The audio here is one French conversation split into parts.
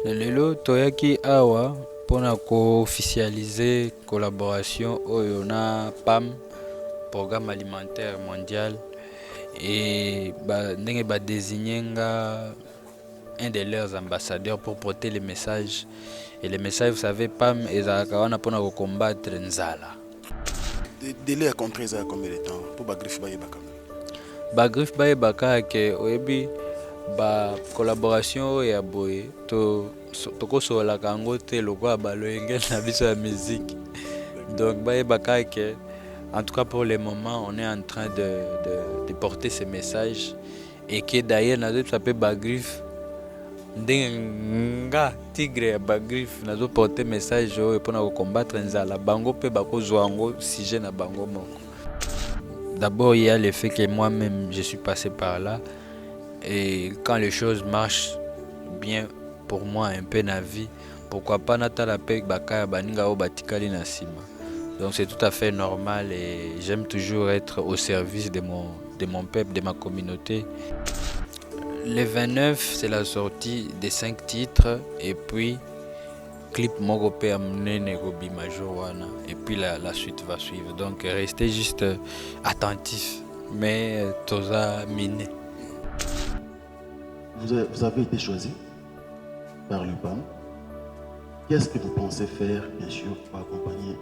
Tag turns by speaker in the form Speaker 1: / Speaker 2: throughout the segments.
Speaker 1: Lelo toyaki awa pona ko-officialiser collaboration oyo na PAM, Programme Alimentaire Mondial, et ndenge ba désigner un de leurs ambassadeurs pour porter les messages. Et les messages, vous savez, PAM ezalaka wana pona ko combattre nzala.
Speaker 2: Délai à compris ça combien de temps pour Bagrif Bayebaka?
Speaker 1: Bagrif Bayebaka ke oyebi ba collaboration ya boye to kosola kango te lokwa baloyenge na biso ya musique. Donc Bayebaka ke en tout cas pour le moment on est en train de porter ces messages et que d'ailleurs nazo s'appelle Bagrif ndenga tigre ya Bagrif nazo porter message oyo pona ko combattre nzala bango pe bakozwa ngo sujet na bango moko. D'abord, il y a le fait que moi-même, je suis passé par là. Et quand les choses marchent bien pour moi, un peu dans la vie, pourquoi pas natala pe bakaya baninga o batikali na sima. Donc c'est tout à fait normal et j'aime toujours être au service de mon peuple, de ma communauté. Le 29, c'est la sortie des 5 titres et puis clip Mogope Amnene Gobi Majorwana et puis la suite va suivre. Donc restez juste attentifs, mais Toza Miné.
Speaker 3: Vous avez été choisi par le PAM. Qu'est-ce que vous pensez faire, bien sûr, pour accompagner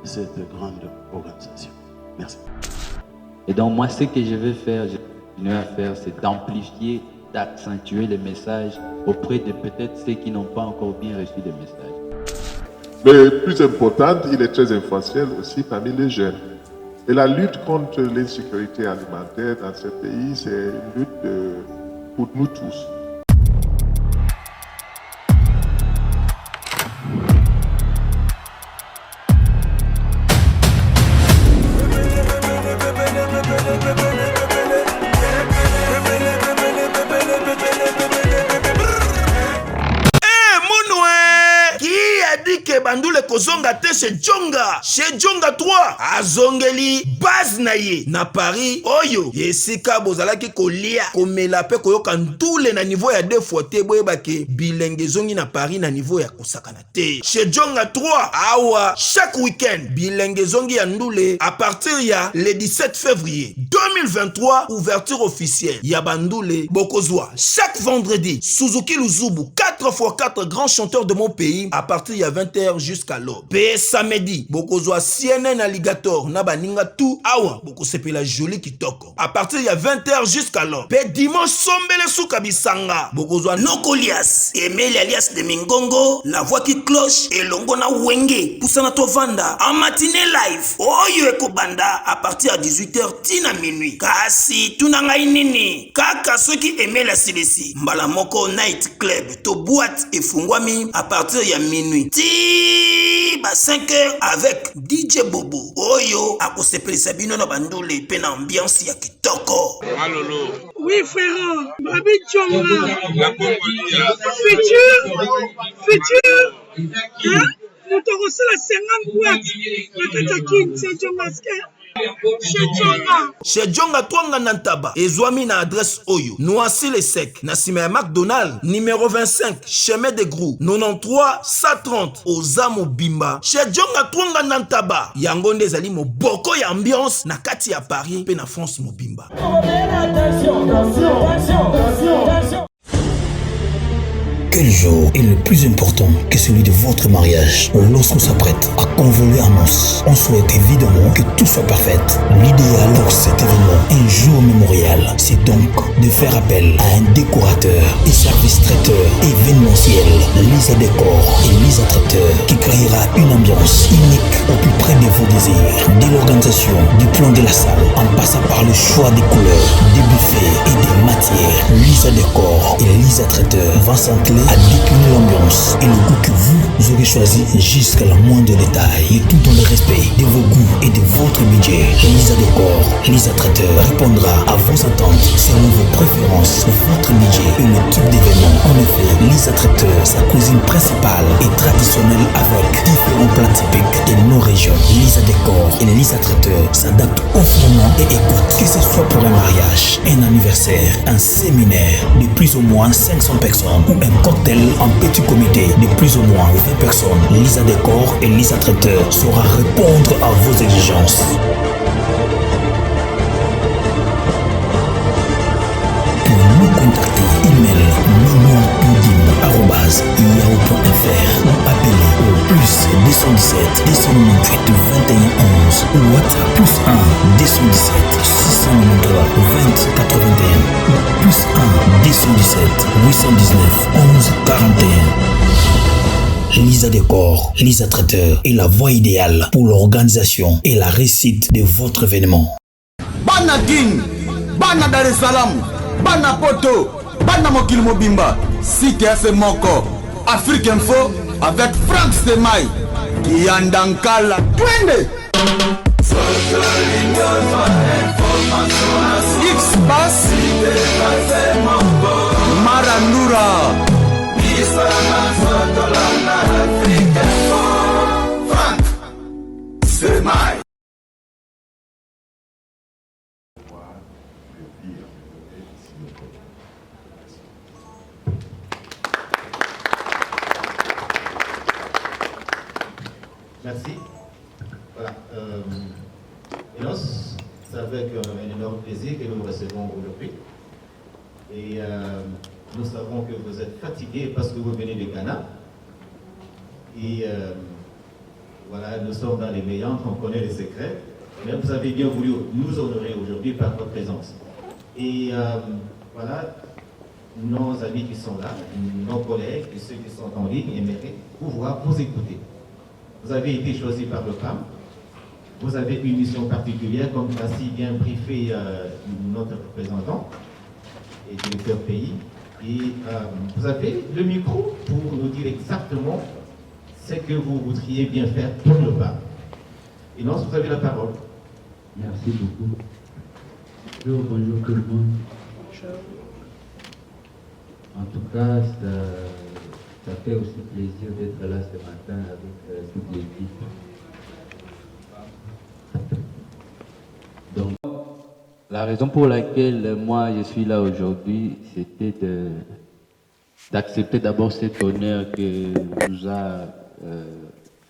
Speaker 3: cette grande organisation? Merci.
Speaker 4: Et donc moi, ce que je vais faire, je vais continuer à faire, c'est d'amplifier, d'accentuer les messages auprès de peut-être ceux qui n'ont pas encore bien reçu les messages.
Speaker 5: Mais le plus important, il est très influentiel aussi parmi les jeunes. Et la lutte contre l'insécurité alimentaire dans ce pays, c'est une lutte pour nous tous.
Speaker 2: Bandule kozonga te chez Djonga 3 azongeli base na ye na Paris oyo yesika bozalaki kolia komela pe koyoka ndule na niveau ya 2 fois te boyebake bilenge zongi na Paris na niveau ya kosakana te chez Djonga 3 awa chaque week-end bilenge zongi ya ndule à partir ya le 17 février 2023 ouverture officielle ya bandule bokozwa chaque vendredi Suzuki Luzubu 4x4 grands chanteurs de mon pays à partir ya 20h jusqu'à l'aube. Pe samedi, bokozwa CNN Alligator na baninga tout awa boko sepela joli kitoko. À partir ya 20h jusqu'à l'aube. Pe dimanche sombele souka bisanga. Bokozwa Nokolias, Emeli alias de Mingongo, la voix qui cloche et longo na wenge. Poussana tovanda en matinée live. Oyo ekobanda à partir à 18h tina minuit. Kasi tunanga inini. Kaka ceux qui aimaient la CDC. Mbala moko night club to boîte et fungwami à partir ya minuit. 5h avec DJ Bobo Oyo akosepelisa bino na bandule pe na ambiance ya kitoko.
Speaker 6: Malolo.
Speaker 7: Oui frère, Babi Djonga. Futur. Hein? Nous t'avons reçu la 50 boîtes. La Katakin, c'est Djonga.
Speaker 2: Chez Djonga Twanga Nantaba, ezwami na adresse Oyo, Noisy le Sec, na sima ya McDonald, numéro 25, chemin de Grou, 93 130, Ozamo Bimba. Chez Djonga Twanga Nantaba, yango nde ezali moboko ya ambiance na kati ya Paris pe na France Mobimba.
Speaker 8: Quel jour est le plus important que celui de votre mariage? Lorsqu'on s'apprête à convoler en noces, on souhaite évidemment que tout soit parfait. L'idéal pour cet événement, un jour mémorial, c'est donc de faire appel à un décorateur et service traiteur événementiel, Lisa Décor et Lisa Traiteur, qui créera une ambiance unique au plus près de vos désirs. Dès l'organisation du plan de la salle, en passant par le choix des couleurs, des buffets et des matières, Lisa Décor et Lisa Traiteur vont s'entrer à décliner l'ambiance et le goût que vous aurez choisi jusqu'à la moindre détail, et tout dans le respect de vos goûts et de votre budget. Lisa Décor, Lisa Traiteur répondra à vos attentes selon vos préférences, votre budget et le type d'événement. En effet, Lisa Traiteur, sa cuisine principale est traditionnelle avec différents différents plats typiques de nos régions. Lisa Décor et Lisa Traiteur s'adaptent au format et écoute. Que ce soit pour un mariage, un anniversaire, un séminaire de plus ou moins 500 personnes ou un cocktail en petit comité de plus ou moins 20 personnes, Lisa Décor et Lisa Traiteur saura répondre à vos exigences. Pour nous contacter, email mignon.poudine@yahoo.fr ou appelez au plus 217 298 21 11 ou WhatsApp plus 1 217 693 20 81 ou plus 1 217 819 11 41. Lisa Décor, Lisa Traiteur est la voie idéale pour l'organisation et la réussite de votre événement.
Speaker 6: Bana King, Bana Dar es Salaam, Bana Poto, Bana Mokil Mobimba, CTF Moko, Afrique Info avec Frank Stemai, Yandankala, Twende. X-Bass, Marandura. Frank Stemai.
Speaker 9: Merci. Voilà. Enos, c'est avec un énorme plaisir que nous vous recevons aujourd'hui. Et nous savons que vous êtes fatigué parce que vous venez de Ghana. Et voilà, nous sommes dans les méandres, on connaît les secrets. Mais vous avez bien voulu nous honorer aujourd'hui par votre présence. Et voilà, nos amis qui sont là, nos collègues et ceux qui sont en ligne aimeraient pouvoir vous écouter. Vous avez été choisi par le PAM. Vous avez une mission particulière, comme l'a si bien briefé notre représentant et directeur pays. Et vous avez le micro pour nous dire exactement ce que vous voudriez bien faire pour le PAM. Et non, vous avez la parole.
Speaker 4: Merci beaucoup. Bonjour tout le monde. En tout cas, ça fait aussi plaisir d'être là ce matin avec toute l'équipe. Donc, la raison pour laquelle moi je suis là aujourd'hui, c'était d'accepter d'abord cet honneur que nous a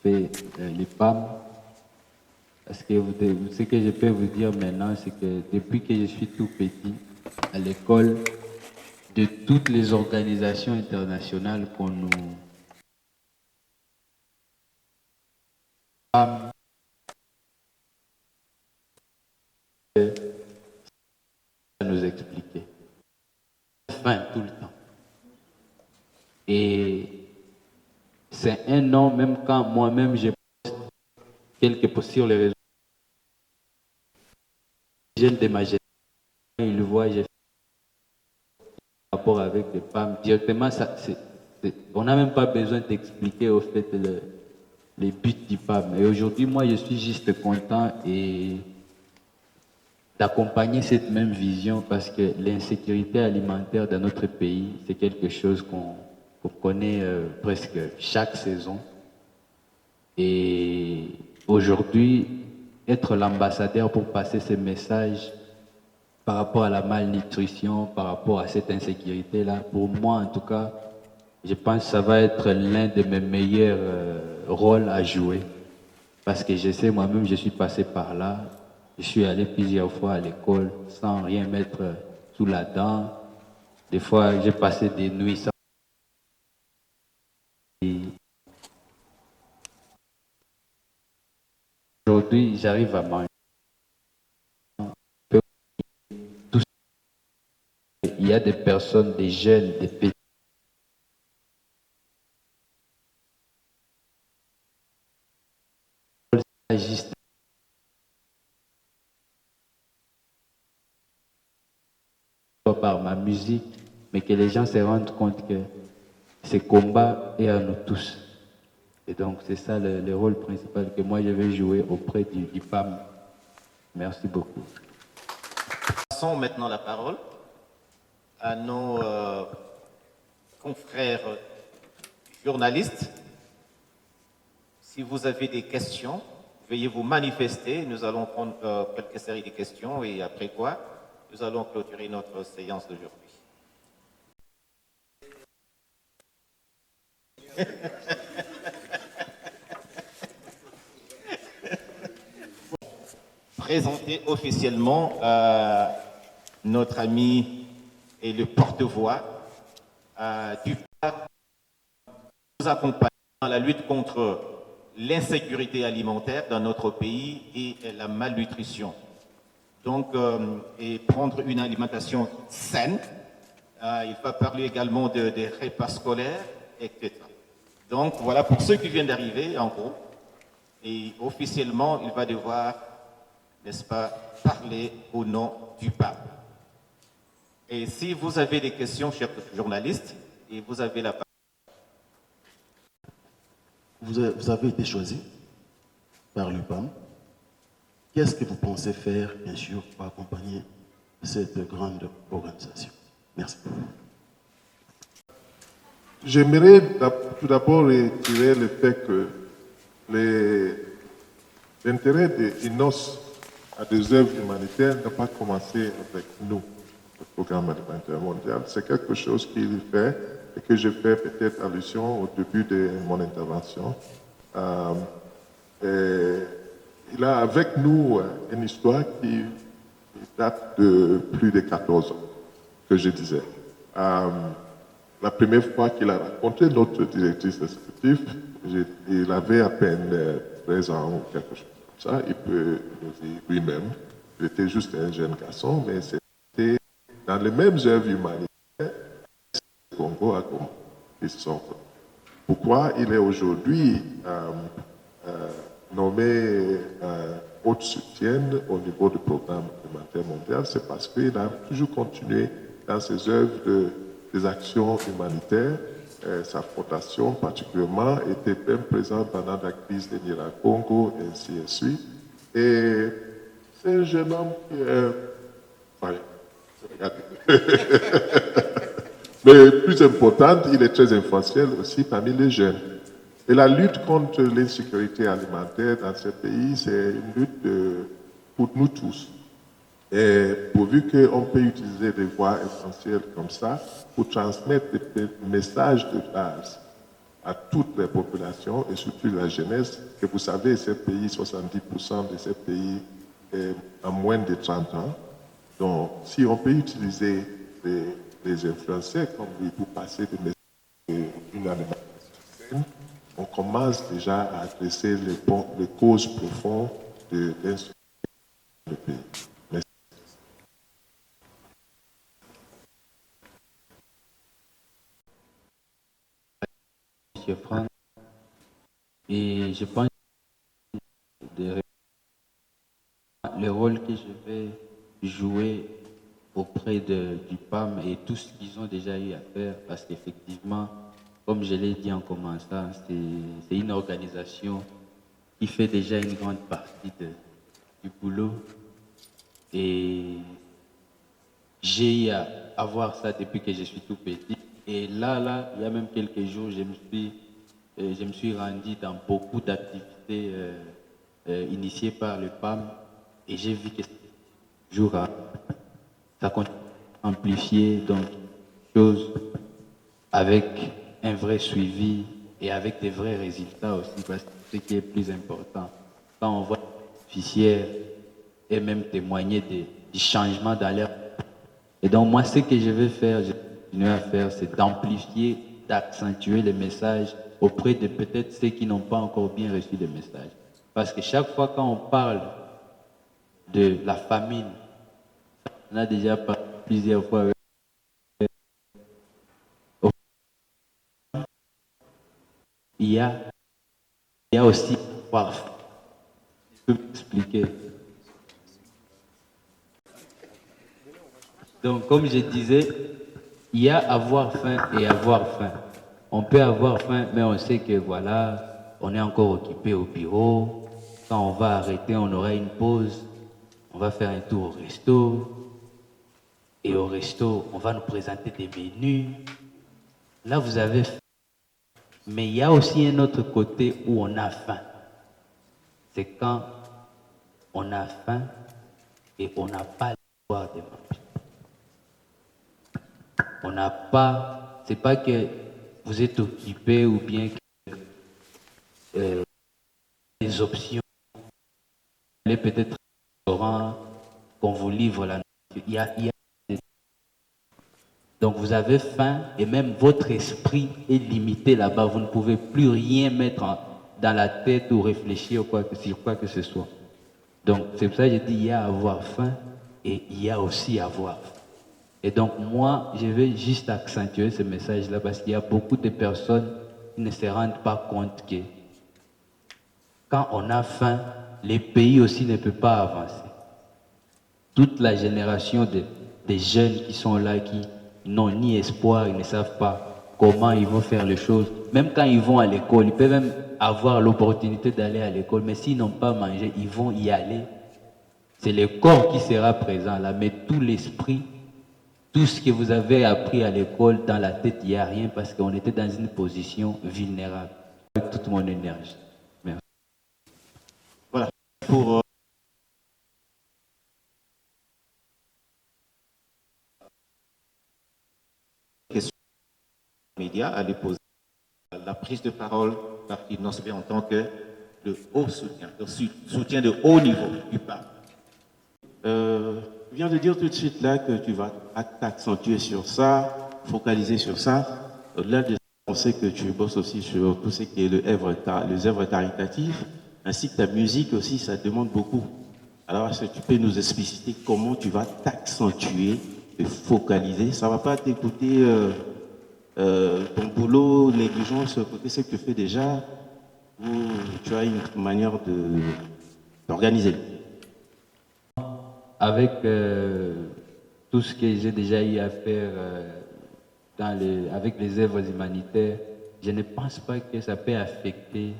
Speaker 4: fait les PAM. Parce que ce que je peux vous dire maintenant, c'est que depuis que je suis tout petit, à l'école, de toutes les organisations internationales qu'on nous nous expliquer. Enfin, tout le temps. Et c'est un an, même quand moi-même j'ai posté quelques posts sur les réseaux, les jeunes de ma génération, ils le voient, j'ai fait rapport avec les femmes directement, on n'a même pas besoin d'expliquer au fait les buts du PAM. Et aujourd'hui, moi, je suis juste content et d'accompagner cette même vision parce que l'insécurité alimentaire dans notre pays, c'est quelque chose qu'on connaît presque chaque saison. Et aujourd'hui, être l'ambassadeur pour passer ces messages par rapport à la malnutrition, par rapport à cette insécurité-là, pour moi en tout cas, je pense que ça va être l'un de mes meilleurs rôles à jouer. Parce que je sais, moi-même, je suis passé par là. Je suis allé plusieurs fois à l'école sans rien mettre sous la dent. Des fois, j'ai passé des nuits sans... Aujourd'hui, j'arrive à manger. Il y a des personnes, des jeunes, des petits. Juste par ma musique, mais que les gens se rendent compte que ce combat est à nous tous. Et donc, c'est ça le rôle principal que moi je vais jouer auprès du PAM. Merci beaucoup.
Speaker 9: Passons maintenant la parole à nos confrères journalistes. Si vous avez des questions, veuillez vous manifester. Nous allons prendre quelques séries de questions et après quoi, nous allons clôturer notre séance d'aujourd'hui. Présenter officiellement notre ami et le porte-voix du PAP nous accompagne dans la lutte contre l'insécurité alimentaire dans notre pays et la malnutrition. Donc, et prendre une alimentation saine. Il va parler également des repas scolaires, etc. Donc, voilà pour ceux qui viennent d'arriver, en gros. Et officiellement, il va devoir, n'est-ce pas, parler au nom du pape. Et si vous avez des questions, chers journalistes, et vous avez la parole.
Speaker 3: Vous avez été choisi par le PAM. Qu'est-ce que vous pensez faire, bien sûr, pour accompagner cette grande organisation? Merci.
Speaker 5: J'aimerais tout d'abord retirer le fait que l'intérêt d'INOS à des œuvres humanitaires n'a pas commencé avec nous, le programme alimentaire mondial. C'est quelque chose qu'il fait et que je fais peut-être allusion au début de mon intervention. Il a avec nous une histoire qui date de plus de 14 ans, que je disais. La première fois qu'il a rencontré notre directrice exécutive, il avait à peine 13 ans ou quelque chose comme ça. Il peut nous dire lui-même. Il était juste un jeune garçon, mais c'était dans les mêmes œuvres humanitaires que le Congo a commencé. Pourquoi il est aujourd'hui nommé haute soutienne au niveau du programme alimentaire mondial? C'est parce qu'il a toujours continué dans ses œuvres des actions humanitaires. Sa fondation particulièrement était bien présente pendant la crise de Congo et ainsi de suite. Et c'est un jeune homme qui est... Mais plus importante, il est très influentiel aussi parmi les jeunes. Et la lutte contre l'insécurité alimentaire dans ce pays, c'est une lutte pour nous tous. Et pourvu qu'on peut utiliser des voies essentielles comme ça pour transmettre des messages de base à toutes les populations et surtout la jeunesse, que vous savez, ces pays, 70% de ces pays est en moins de 30 ans. Donc, si on peut utiliser les influenceurs comme lui pour passer des messages d'une alimentation saine, on commence déjà à adresser les causes profondes de l'insécurité dans le pays.
Speaker 4: Monsieur Franck, et je pense que le rôle que je vais jouer auprès du PAM et tout ce qu'ils ont déjà eu à faire, parce qu'effectivement, comme je l'ai dit en commençant, c'est une organisation qui fait déjà une grande partie du boulot. Et j'ai eu à voir ça depuis que je suis tout petit. Et là, il y a même quelques jours, je me suis rendu dans beaucoup d'activités initiées par le PAM et j'ai vu que jour ça continue à amplifier donc choses avec un vrai suivi et avec des vrais résultats aussi, parce que ce qui est plus important, quand on voit les officiers et même témoigner du changement dans l'air. Et donc moi, ce que je vais faire, je vais continuer à faire, c'est d'amplifier, d'accentuer les messages auprès de peut-être ceux qui n'ont pas encore bien reçu le message. Parce que chaque fois quand on parle de la famine, on a déjà parlé plusieurs fois avec il y a aussi je peux m'expliquer. Donc, comme je disais, il y a avoir faim et avoir faim. On peut avoir faim, mais on sait que voilà, on est encore occupé au bureau. Quand on va arrêter, on aura une pause. On va faire un tour au resto. Et au resto, on va nous présenter des menus. Là, vous avez faim. Mais il y a aussi un autre côté où on a faim. c'est quand on a faim et on n'a pas l'espoir de manger. On n'a pas, c'est pas que vous êtes occupé ou bien que les options, allez peut-être au restaurant, qu'on vous livre la nourriture. Donc vous avez faim et même votre esprit est limité là-bas. Vous ne pouvez plus rien mettre dans la tête ou réfléchir sur quoi que ce soit. Donc c'est pour ça que je dis il y a avoir faim et il y a aussi avoir faim. Et donc moi, je vais juste accentuer ce message-là parce qu'il y a beaucoup de personnes qui ne se rendent pas compte que quand on a faim, les pays aussi ne peuvent pas avancer. Toute la génération des jeunes qui sont là, qui n'ont ni espoir, ils ne savent pas comment ils vont faire les choses. Même quand ils vont à l'école, ils peuvent même avoir l'opportunité d'aller à l'école, mais s'ils n'ont pas mangé, ils vont y aller. C'est le corps qui sera présent là, mais tout l'esprit, tout ce que vous avez appris à l'école, dans la tête, il n'y a rien parce qu'on était dans une position vulnérable avec toute mon énergie. Merci.
Speaker 3: Voilà. Pour question médias à lui poser la prise de parole par Innocent en tant que le haut soutien, le soutien de haut niveau du pape. Tu viens de dire tout de suite là que tu vas t'accentuer sur ça, focaliser sur ça. Au-delà de ça, on sait que tu bosses aussi sur tout ce qui est les œuvres caritatives, ainsi que ta musique aussi, ça demande beaucoup. Alors, est-ce que tu peux nous expliciter comment tu vas t'accentuer et focaliser? Ça ne va pas t'écouter ton boulot, négligence, côté ce que tu fais déjà, ou tu as une manière d'organiser?
Speaker 4: Avec tout ce que j'ai déjà eu à faire avec les œuvres humanitaires, je ne pense pas que ça peut affecter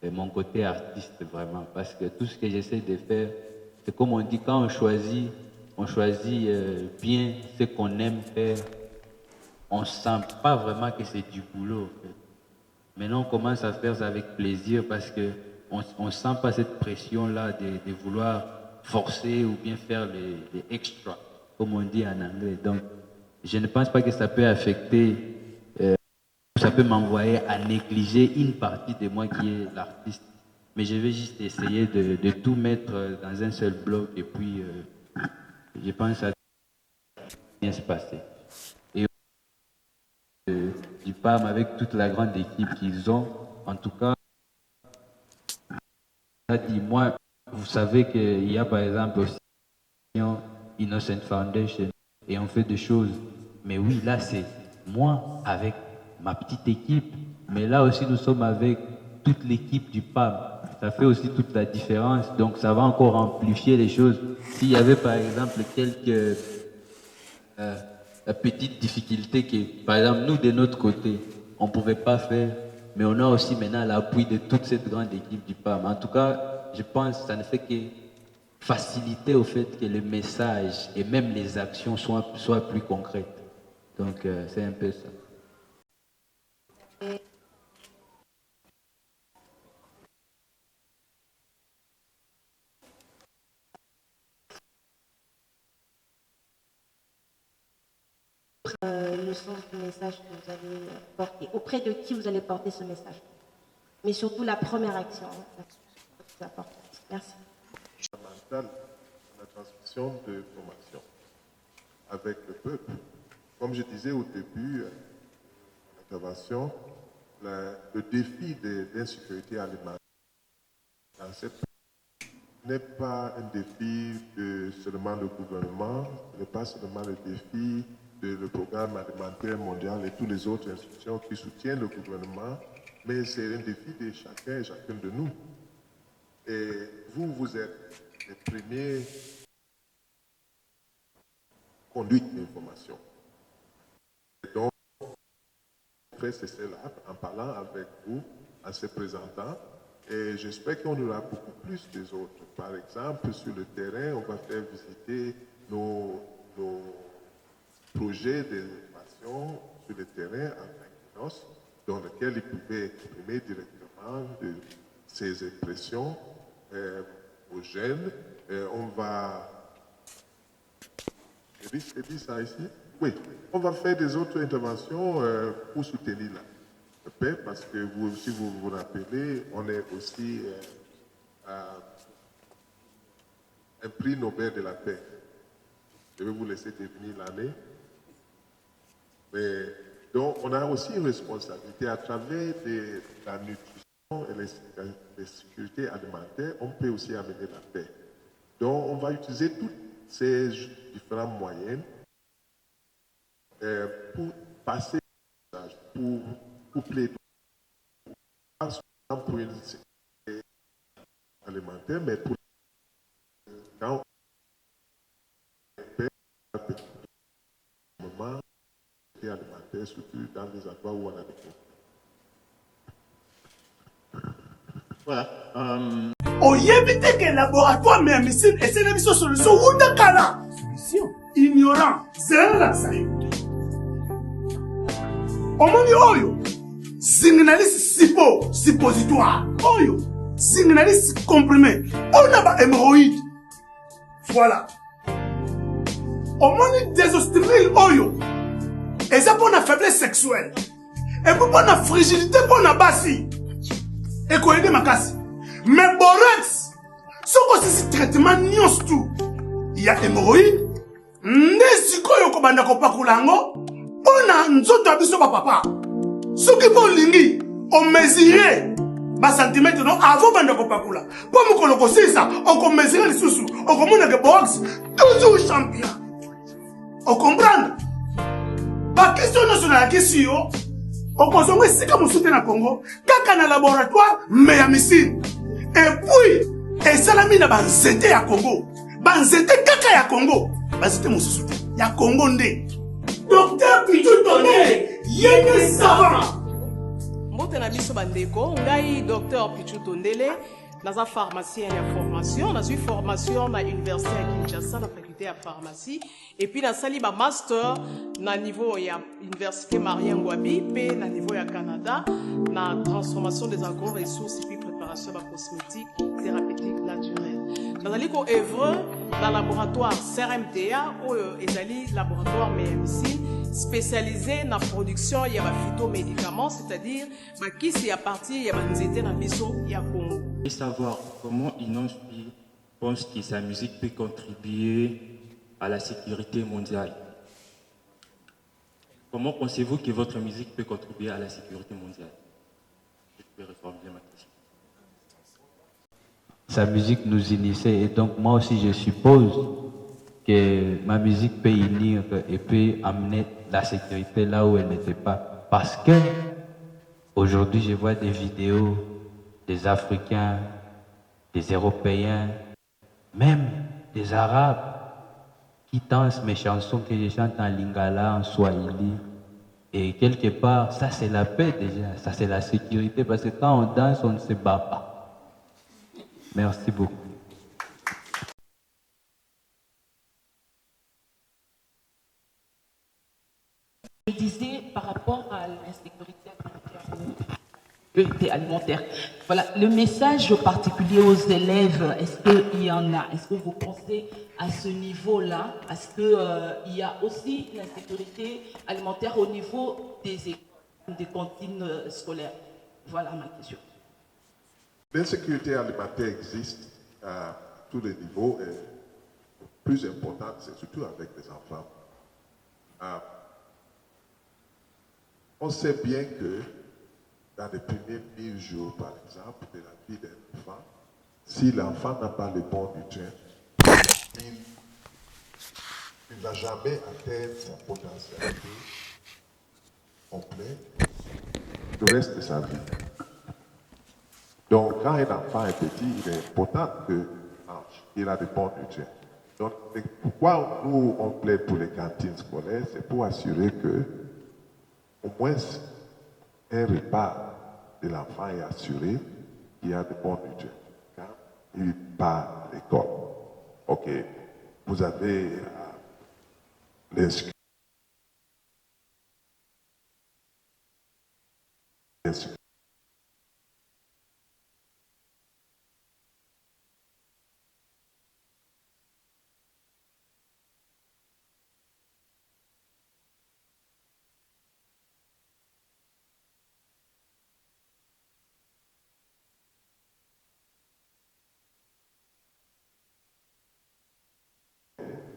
Speaker 4: mon côté artiste vraiment. Parce que tout ce que j'essaie de faire, c'est comme on dit, quand on choisit bien ce qu'on aime faire, on ne sent pas vraiment que c'est du boulot. En fait. Maintenant, on commence à faire ça avec plaisir parce qu'on ne sent pas cette pression-là de vouloir forcer ou bien faire les extras, comme on dit en anglais. Donc, je ne pense pas que ça peut affecter, ça peut m'envoyer à négliger une partie de moi qui est l'artiste. Mais je vais juste essayer de tout mettre dans un seul bloc et puis je pense que ça va bien se passer. Et du PAM avec toute la grande équipe qu'ils ont, en tout cas, moi, vous savez qu'il y a par exemple aussi Innocent Foundation et on fait des choses. Mais oui, là c'est moi avec ma petite équipe, mais là aussi nous sommes avec toute l'équipe du PAM. Ça fait aussi toute la différence, donc ça va encore amplifier les choses. S'il y avait par exemple quelques petites difficultés que, par exemple, nous de notre côté, on ne pouvait pas faire, mais on a aussi maintenant l'appui de toute cette grande équipe du PAM. En tout cas, je pense que ça ne fait que faciliter au fait que le message et même les actions soient plus concrètes. Donc, c'est un peu ça.
Speaker 10: Le sens du message que vous allez porter, auprès de qui vous allez porter ce message. Mais surtout la première action, c'est important. Merci.
Speaker 5: La transmission de formation avec le peuple. Comme je disais au début de l'intervention, le défi de l'insécurité alimentaire dans ce pays n'est pas un défi de seulement le gouvernement, ce n'est pas seulement le défi le programme alimentaire mondial et toutes les autres institutions qui soutiennent le gouvernement, mais c'est un défi de chacun et chacune de nous. Et vous êtes les premiers conduites d'information. Donc, fait ceci là en parlant avec vous, en se présentant, et j'espère qu'on aura beaucoup plus des autres. Par exemple, sur le terrain, on va faire visiter nos projets d'information sur le terrain avec Innocent, dans lequel il pouvait exprimer directement ses impressions aux jeunes. On va... Je dis ça ici? Oui, on va faire des autres interventions pour soutenir la paix, parce que vous, si vous vous rappelez, on est aussi un prix Nobel de la paix. Je vais vous laisser terminer l'année. Mais donc, on a aussi une responsabilité à travers la nutrition et les sécurités alimentaires, on peut aussi amener la paix. Donc, on va utiliser tous ces différents moyens pour passer le message, pour plaider, pas seulement pour une sécurité alimentaire, mais pour quand moment alimentaire, surtout dans les endroits où on a des conflits.
Speaker 9: Voilà.
Speaker 7: oyebi te ke laboratoire me ya misine esene biso solution wuta kala ignorant zelelakisa yo omoni oyo zinginalisi sipo suppositoire oyo zinginalisi comprimé ona ba hémorroïde voilà omoni désostrimil oyo eza mpona faiblesse sexuelle epo mpona frigidité mpona basi ekoyede makasi mais borex soko osisi traitement nyonso tu ya hémorroïde nde sikoyo kobanda kopakola yango mpona nzoto ya biso bapapa soki mpo olingi omesure basantimetre no avant banda kopakola mpo mokolo kosilisa okomesure lisusu okomonake borex toujours champion okomprendre bakestio nyonso nayakisi yo okozonga esika mosusu te na congo kaka na laboratoire me ya misine epuis esalami na banzete ya congo banzete kaka ya congo banzete mosusu te ya congo nde docteur pichu tondele yene savant
Speaker 11: mbote na biso bandeko ngai docteur pichu tondele naza pharmacien ya formation nazwi formation na université ya Kinshasa na faculté ya pharmacie et puis nasali ba master na niveau ya université Marien Ngouabi pe na niveau ya Canada na transformation des agro-ressources et puis préparation de cosmétiques thérapeutiques naturelles. Nazali ko œuvre dans laboratoire CRMTA oyo ezali laboratoire médecine spécialisé dans la production de phytomédicaments, c'est-à-dire qui c'est à partir de nzete na biso ya Congo.
Speaker 12: Et savoir comment Inos pense que sa musique peut contribuer à la sécurité mondiale. Comment pensez-vous que votre musique peut contribuer à la sécurité mondiale? Je peux reformuler ma question.
Speaker 4: Sa musique nous initiait et donc moi aussi je suppose que ma musique peut unir et peut amener la sécurité là où elle n'était pas. Parce que aujourd'hui je vois des vidéos des Africains, des Européens, même des Arabes qui dansent mes chansons que je chante en lingala, en swahili. Et quelque part, ça c'est la paix déjà, ça c'est la sécurité, parce que quand on danse, on ne se bat pas. Merci beaucoup.
Speaker 13: Je disais par rapport à l'insécurité alimentaire. Voilà, le message particulier aux élèves, est-ce qu'il y en a? Est-ce que vous pensez à ce niveau-là? Est-ce qu'il y a aussi l'insécurité alimentaire au niveau des cantines scolaires? Voilà ma question.
Speaker 5: L'insécurité alimentaire existe à tous les niveaux et le plus important, c'est surtout avec les enfants. On sait bien que dans les premiers 1000 jours, par exemple, de la vie d'un enfant, si l'enfant n'a pas le bon nutrient, il ne va jamais atteindre sa potentialité complète le reste de sa vie. Donc, quand un enfant est petit, il est important qu'il a de bons nutriments. Donc, pourquoi nous, on plaide pour les cantines scolaires, c'est pour assurer que, au moins, un repas de l'enfant est assuré qu'il a de bons nutriments quand il part à l'école. Ok, vous avez l'inscription.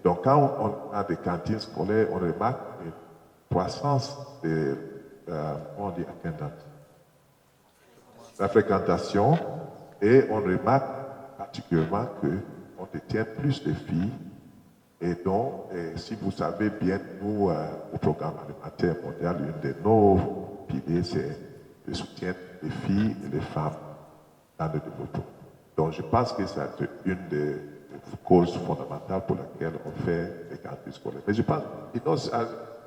Speaker 5: Donc quand on a des cantines scolaires, on remarque une croissance de, comment on dit, attendance, la fréquentation, et on remarque particulièrement qu'on détient plus de filles. Et donc, si vous savez bien, nous, au programme alimentaire mondial, une de nos piliers, c'est le soutien des filles et des femmes dans le développement. Donc, je pense que c'est une des causes fondamentales pour laquelle on fait les cantines scolaires. Mais je pense,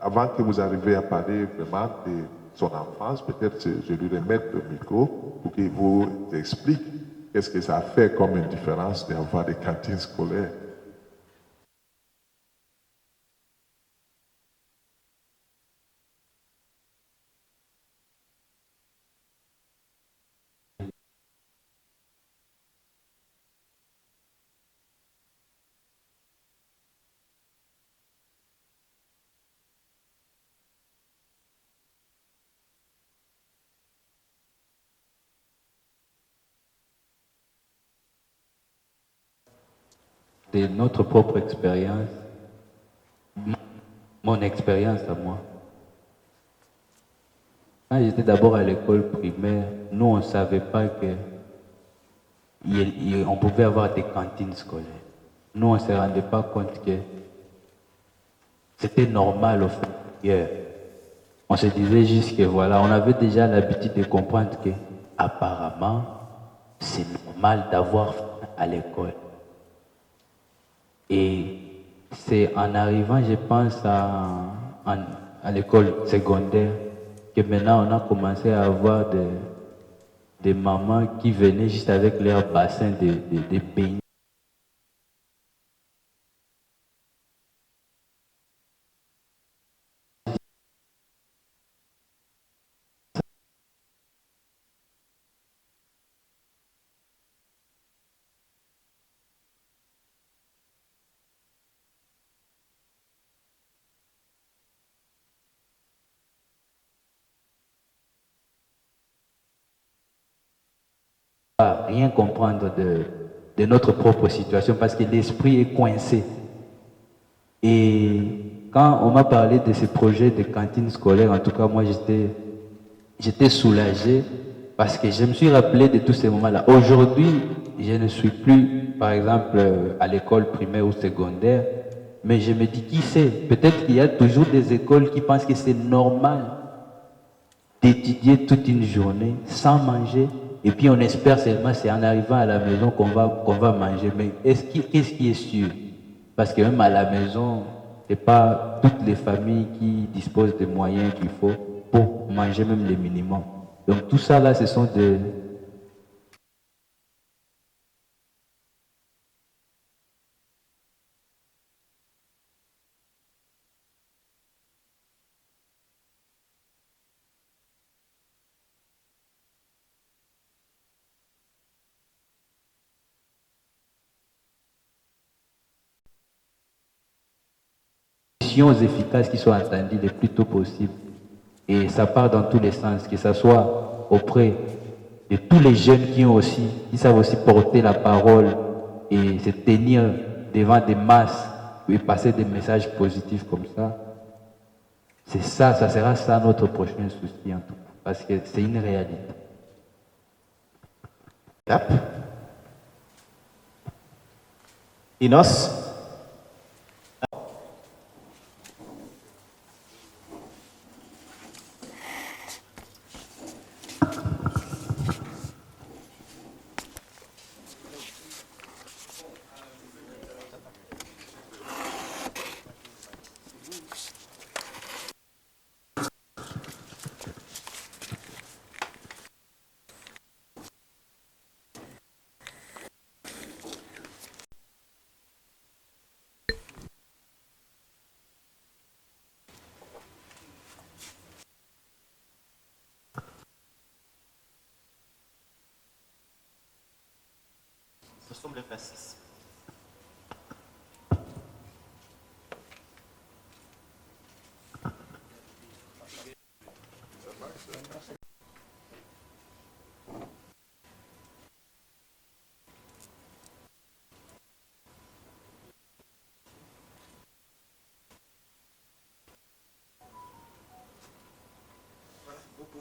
Speaker 5: avant que vous arriviez à parler vraiment de son enfance, peut-être je lui remette le micro pour qu'il vous explique qu'est-ce que ça fait comme une différence d'avoir des cantines scolaires.
Speaker 4: De notre propre expérience, mon expérience à moi. Quand j'étais d'abord à l'école primaire, nous on ne savait pas que on pouvait avoir des cantines scolaires. Nous on ne se rendait pas compte que c'était normal au fait. On se disait juste que voilà, on avait déjà l'habitude de comprendre que apparemment c'est normal d'avoir faim à l'école. Et c'est en arrivant, je pense, à l'école secondaire, que maintenant on a commencé à avoir des mamans qui venaient juste avec leur bassin de beignets. Rien comprendre de notre propre situation parce que l'esprit est coincé. Et quand on m'a parlé de ce projet de cantine scolaire, en tout cas moi j'étais soulagé parce que je me suis rappelé de tous ces moments-là. Aujourd'hui, je ne suis plus, par exemple, à l'école primaire ou secondaire, mais je me dis, qui sait, peut-être qu'il y a toujours des écoles qui pensent que c'est normal d'étudier toute une journée sans manger. Et puis on espère seulement c'est en arrivant à la maison qu'on va manger. Mais qu'est-ce qui est sûr? Parce que même à la maison, ce n'est pas toutes les familles qui disposent des moyens qu'il faut pour manger même le minimum. Donc tout ça là, ce sont des... efficaces qui soient entendues le plus tôt possible. Et ça part dans tous les sens, que ce soit auprès de tous les jeunes qui savent aussi porter la parole et se tenir devant des masses et passer des messages positifs comme ça. C'est ça, ça sera ça notre prochain souci en tout cas, parce que c'est une réalité.
Speaker 9: Inos. Ce sont les fascistes.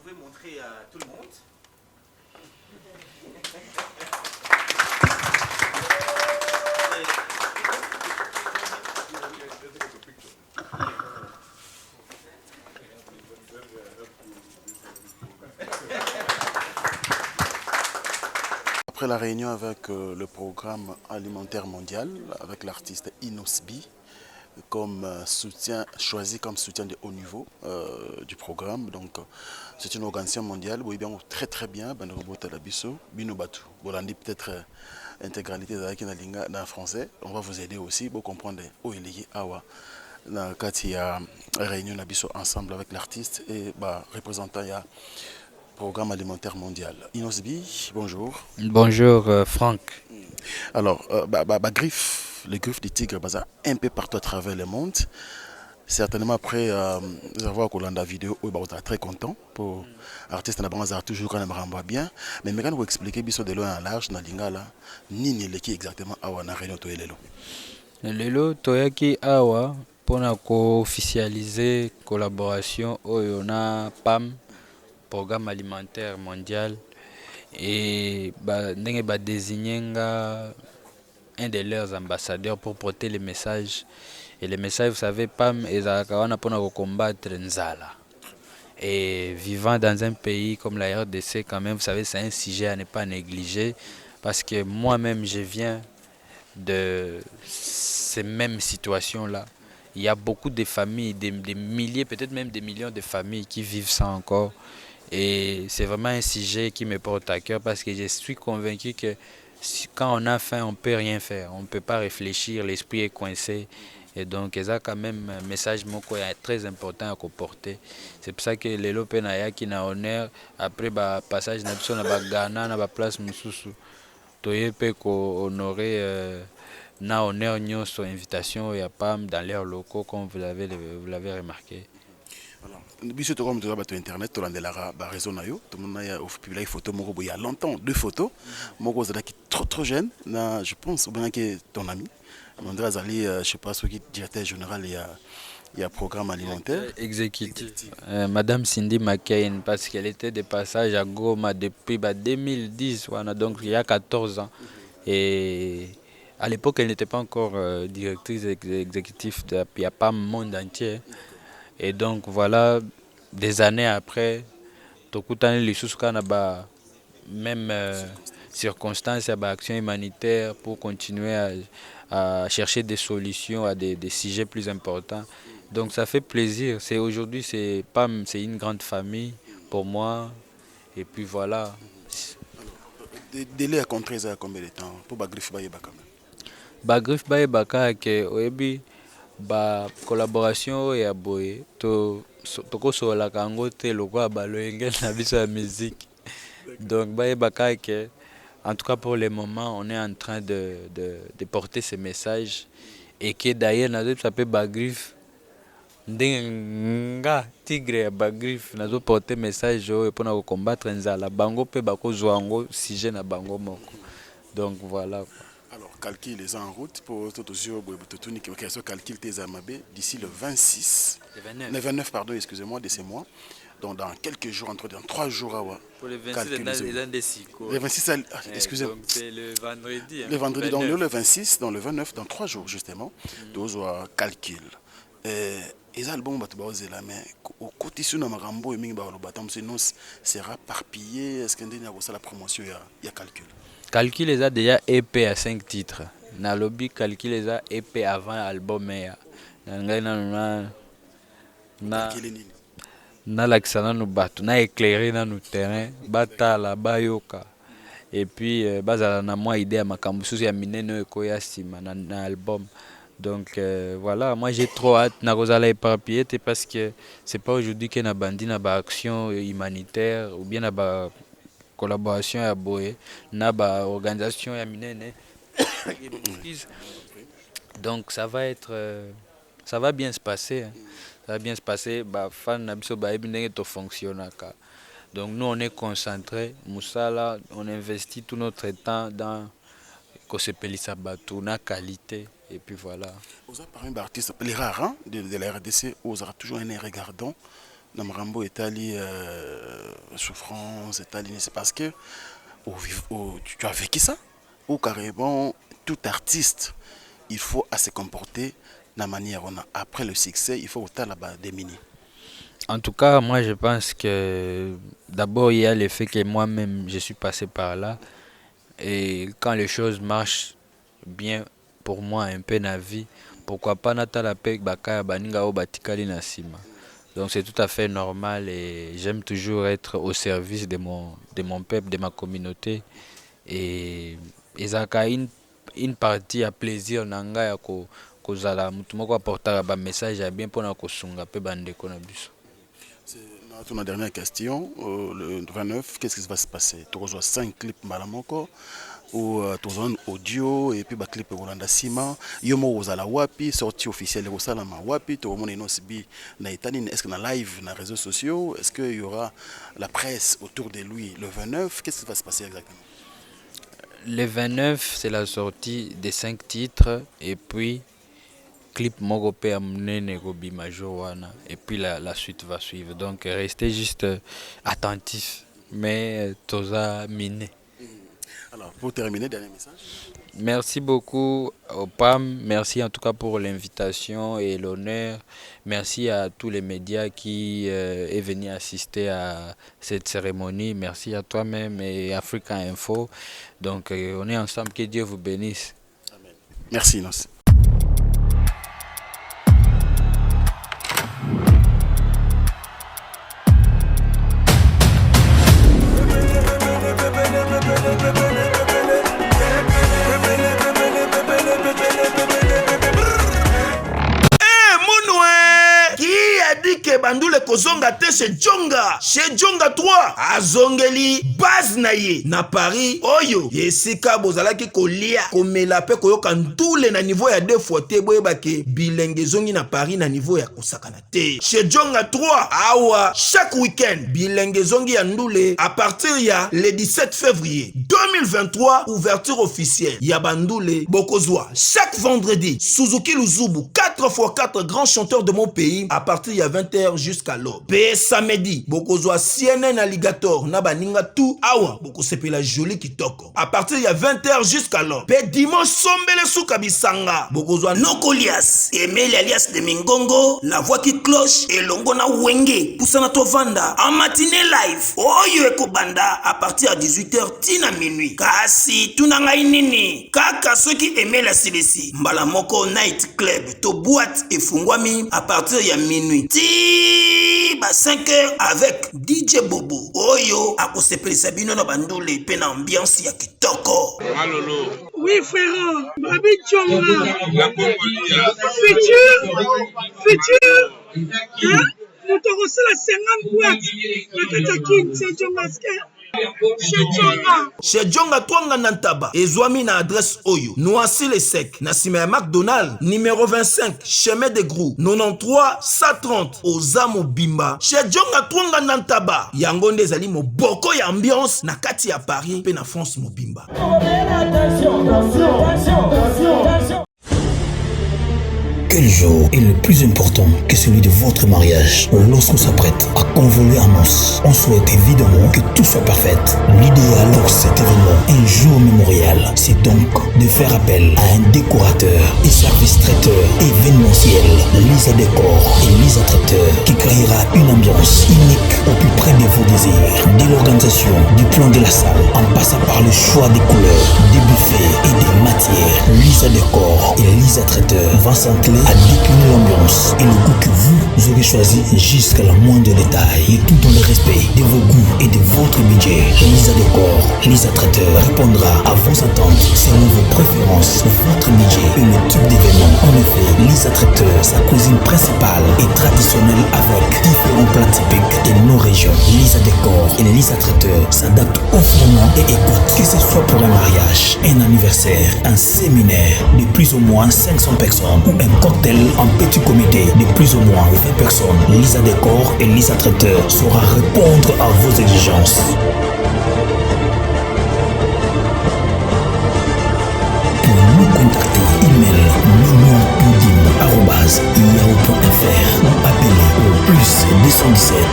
Speaker 14: pouvez montrer à tout le monde.
Speaker 15: Après la réunion avec le programme alimentaire mondial, avec l'artiste Inosbi, comme soutien, choisi comme soutien de haut niveau du programme. Donc, c'est une organisation mondiale, oui, bien, très très bien, ben, peut-être intégralité dans français. On va vous aider aussi pour comprendre où il est awa. Quand il y a réunion ensemble avec l'artiste et représentant il y a programme alimentaire mondial. Inosbi, bonjour.
Speaker 1: Bonjour Franck.
Speaker 15: Alors, les griffes du tigre un peu partout à travers le monde. Certainement après avoir la vidéo, on est très content pour l'artiste toujours quand même bien. Mais quand vous expliquez de loin en large dans l'ingala, ni exactement awa na réunion toyelelo.
Speaker 1: Lelo toyaki awa pour officialiser collaboration na PAM, programme alimentaire mondial, et désigner un de leurs ambassadeurs pour porter les messages. Et les messages, vous savez, PAM et Zarakawana pour combattre Nzala. Et vivant dans un pays comme la RDC, quand même, vous savez, c'est un sujet à ne pas négliger. Parce que moi-même, je viens de ces mêmes situations-là. Il y a beaucoup de familles, des milliers, peut-être même des millions de familles qui vivent ça encore. Et c'est vraiment un sujet qui me porte à cœur parce que je suis convaincu que quand on a faim, on ne peut rien faire. On ne peut pas réfléchir, l'esprit est coincé. Et donc, ça quand même un message très important à porter. C'est pour ça que les Lopenaya qui n'a honneur, après le passage de Ghana, na place Moussoussou, Toye peut honorer na honneur son invitation et PAM dans leurs locaux, comme vous l'avez remarqué.
Speaker 15: Biso to comme to internet to landela ba réseau na yo to mona ya publier photo moko il y a longtemps deux photos moko zala qui trop jeune na je pense bien que ton ami André Azali je sais pas ce qui directeur général il y a programme alimentaire
Speaker 1: exécutif Madame Cindy McCain parce qu'elle était de passage à Goma depuis 2010 voilà, donc il y a 14 ans et à l'époque elle n'était pas encore directrice exécutive de la PAM monde entier. Et donc voilà, des années après, même circonstances, action humanitaire pour continuer à chercher des solutions à des sujets plus importants. Donc ça fait plaisir. Aujourd'hui, c'est une grande famille pour moi. Et puis voilà.
Speaker 15: Délai à contrer ça combien de temps pour Bagrif Bayeba quand même?
Speaker 1: Bagrif Bayeba que oyebi ba collaboration ya boye to kosola kango te lokwa baloyenge na biso ya musique. Donc bayebaka que en tout cas pour le moment on est en train de porter ces messages et que d'ailleurs nazo s'appelle Bagrif ndenga tigre ya Bagrif nazo porter message pour na combattre nzala bango pe bakozwa ngo sujet na bango moko. Donc voilà.
Speaker 15: Alors, calcul les en route pour tout calcul tes amabé d'ici le 26, le 29 pardon, excusez-moi, de ces mois. Donc dans quelques jours, dans 3 jours,
Speaker 1: pour le 26,
Speaker 15: le 26, excusez-moi.
Speaker 1: C'est le vendredi.
Speaker 15: Le vendredi, donc le 26, dans le 29, dans 3 jours justement, deux calcul. Les albums mais au côté sur Namarambo et Mingabatam sera parpillé. Est-ce qu'il y a la promotion il y a calcul?
Speaker 1: Calcul les a déjà EP à 5 titres. Na lobby calcul les a EP avant l'album na laksana no batu na éclairer na no terrain batala bayoka et puis bazala na moi idée à makambo susu ya minene ekoya sima na album. Donc voilà, moi j'ai trop hâte na kozala éparpillé parce que c'est pas aujourd'hui que na bandi na ba action humanitaire ou bien na ba collaboration à Boé, Naba organisation à Minene. Donc ça va bien se passer. Hein. Ça va bien se passer. Donc nous on est concentrés. Moussala, on investit tout notre temps dans la qualité. Et puis voilà.
Speaker 15: Vous avez parlé d'artistes les rares hein, de la RDC, vous aurez toujours un regardant Namarambo Italie, souffrance, Italie, c'est parce que tu as vécu ça? Ou carrément, tout artiste, il faut à se comporter de la manière on a. Après le succès, il faut autant là-bas déminer.
Speaker 1: En tout cas, moi je pense que d'abord il y a le fait que moi-même je suis passé par là. Et quand les choses marchent bien pour moi un peu dans la vie, pourquoi pas natala pek bakaya baninga o batikali na sima. Donc c'est tout à fait normal et j'aime toujours être au service de mon peuple, de ma communauté. Et ça a une partie à plaisir nanga ya kozala mutu moko apportera ba message ya bien pona kosunga pe bandeko na biso.
Speaker 15: C'est ma dernière question. Le 29, qu'est-ce qui va se passer? Tu reçois 5 clips malamoko ou tu reçois un audio et puis ba clip Rolanda Sima. Yomo ozala wapi sortie officielle Rosala ma wapi to mona inosbi na Itani. Est-ce que na live na réseaux sociaux? Est-ce qu'il y aura la presse autour de lui le 29? Qu'est-ce qui va se passer exactement?
Speaker 1: Le 29, c'est la sortie des 5 titres et puis clip Mogope Amnene Gobi Majowana et puis la suite va suivre. Donc restez juste attentifs, mais Toza Miné.
Speaker 15: Alors pour terminer, dernier message.
Speaker 1: Merci beaucoup au PAM, merci en tout cas pour l'invitation et l'honneur. Merci à tous les médias qui est venu assister à cette cérémonie. Merci à toi-même et Africa Info. Donc on est ensemble, que Dieu vous bénisse.
Speaker 15: Amen. Merci Nos.
Speaker 2: Bandule kozonga te chez Djonga 3 azongeli base na ye na Paris oyo yesika bozalaki kolia komela pe koyoka ntule na niveau ya 2 fois te boyebake bilenge zongi na Paris na niveau ya kosakana te chez Djonga 3 awa chaque week-end bilenge zongi ya ndule à partir ya le 17 février 2023 ouverture officielle ya bandule bokozwa chaque vendredi Suzuki Luzubu 4x4 grands chanteurs de mon pays à partir ya 20h jusqu'à l'aube. Pe samedi, bokozwa CNN Alligator na baninga tout awa bokosepela joli kitoko. À partir ya 20h jusqu'à l'aube. Pe dimanche sombele suka bisanga bokozwa Nokolias, Emile alias de Mingongo, la voix qui cloche et longo na wenge pusana tovanda en matinée live. Oyo ekobanda à partir à 18h tina minuit. Kasi tunanga inini kaka soki Emile Silesi mbala moko night club to boîte efungwami à partir ya minuit. 5h avec DJ Bobo Oyo akosepelisa bino na bandule pe na ambiance ya kitoko.
Speaker 14: Malolo.
Speaker 16: Oui frère, Babi Djonga. Futur. Hein? Nous te recevons la 50 boîtes. La Katakin, c'est Djonga.
Speaker 2: Chez Djonga Twanga Nantaba ezwami na adresse Oyo Noisy le Sec na sima ya McDonald numéro 25 chemin de Grou 93 130 Ozamo Bimba. Chez Djonga Twanga Nantaba yango nde ezali moboko ya ambiance na kati ya Paris pe na France Mobimba.
Speaker 8: Quel jour est le plus important que celui de votre mariage? Lorsqu'on s'apprête à convoler en noces, on souhaite évidemment que tout soit parfait. L'idéal pour cet événement, un jour mémorial, c'est donc de faire appel à un décorateur et service traiteur événementiel, Lisa Décor et Lisa Traiteur, qui créera une ambiance unique au plus près de vos désirs. Dès l'organisation du plan de la salle, en passant par le choix des couleurs, des buffets et des matières, Lisa Décor et Lisa Traiteur vont s'atteler à décliner l'ambiance et le goût que vous aurez choisi jusqu'à la moindre détail, et tout dans le respect de vos goûts et de votre budget. Lisa Décor, Lisa Traiteur répondra à vos attentes selon vos préférences, votre budget et le type d'événement. En effet, Lisa Traiteur, sa cuisine principale et traditionnelle avec différents plats typiques de nos régions. Lisa Décor et Lisa Traiteur s'adaptent au format et écoutent, que ce soit pour un mariage, un anniversaire, un séminaire de plus ou moins 500 personnes ou un cocktail en petit comité de plus ou moins 20 personnes. Lisa Décor et Lisa Traiteur saura répondre à vos exigences. Pour nous contacter, email mignon.dim@yahoo.fr ou appelez au +217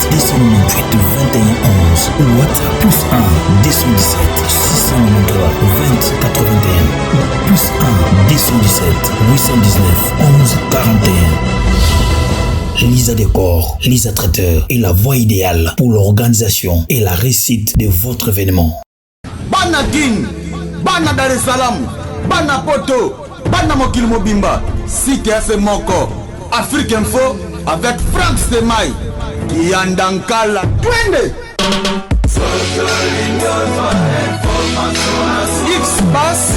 Speaker 8: plus 1 217 693 20 81 ou plus 1 217 819 11 41. Lisa Décor, Lisa Traiteur est la voie idéale pour l'organisation et la réussite de votre événement.
Speaker 6: Bana King, Bana Dar es Salaam, Bana Poto, Bana Mokil Mobimba, CTF Moko, Afrique Info avec Frank Stemai, Yandankala, Twende. X-Bass,